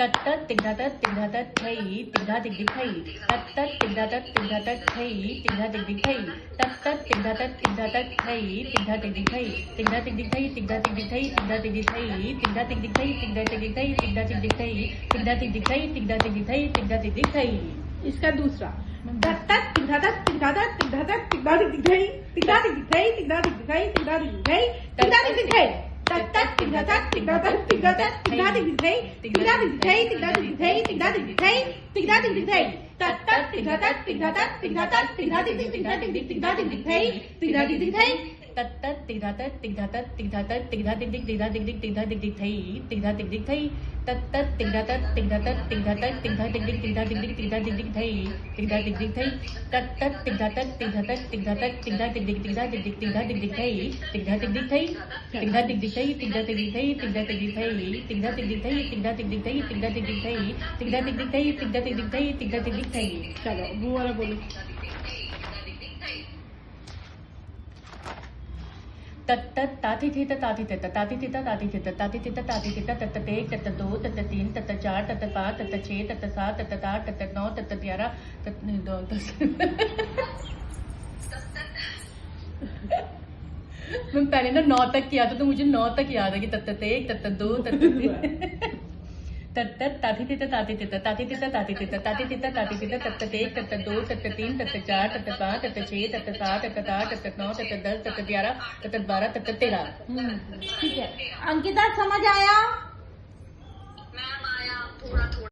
तत्त तिघातत तिघातत थई तिघा तिघी थई तत्त तिघातत तिघातत थई तिघा तिघी थई तत्त तिघातत तिघातत थई तिघा तिघी थई तिघा तिघी थई तिघा तिघी थई तिघा तिघी थई तिघा तिघी थई तिघा तिघी थई तिघा तिघी थई तिघा तिघी थई तिघा तिघी थई तिघा तिघी थई। इसका दूसरा तत्त तिघातत तिघातत तिघातत तिघा तिघी थई तिघा तिघी थई तिघा तिघी थई तिघा तिघी थई तिघा तिघी थई तत्त तिघातत तिघातत तिघातत तिघा तिघी थई तिघा तिघी थई तिघा तिघी थई तिघा तिघी थई तिघा तिघी थई तत्त तिघातत तिघातत तिघातत तिघा तिघी तिघा तिघी तिघा तिघी थई तिघा तिघी थई तत्त तिघातत तिघातत तिघातत तिघा तिघी तिघा तिघी तिघा तिघी थई तिघा तिघी थई तत्त तिघातत तिघातत तिघातत तिघा तिघी तिघा तिघी तिघा तिघी थई तिघा तिघी थई तत्त तिघातत तिघातत तिघातत तिघा तिघी तिघा तिघी तिघा तिघी थई तिघा तिघी थई तिघा तिघी थई तिघा तिघी थई तिघा तिघी थई तिघा तिघी थई तिघा तिघी थई तिघा तिघी थई तिघा तिघी थई तिघा तिघी थई तिघा तिघी थई। चलो वो वाला बोलो। तत्त ताती थीत ताती थीत ताती थीत ताती थीत ताती थीत ताती थीत तत्त एक तत्त दो तत्त तीन तत्त चार तत्त पाँच तत्त छः तत्त सात तत्त आठ तत्त नौ तत्त 11 तत्त 10। मैं पहले ना 9 तक किया था तो मुझे 9 तक याद है कि तत्त एक तत्त दो तत्त तीन तत्त ताती थीत ताती थीत ताती थीत ताती थीत ताती थीत ताती थीत तत्त एक तत्त दो तत्त तीन तत्त चार तत्त पाँच तत्त छः तत्त सात तत्त आठ तत्त 9 तत्त 10 तत्त 11 तत्त 12 तत्त 13। ठीक है अंकिता समझ आया।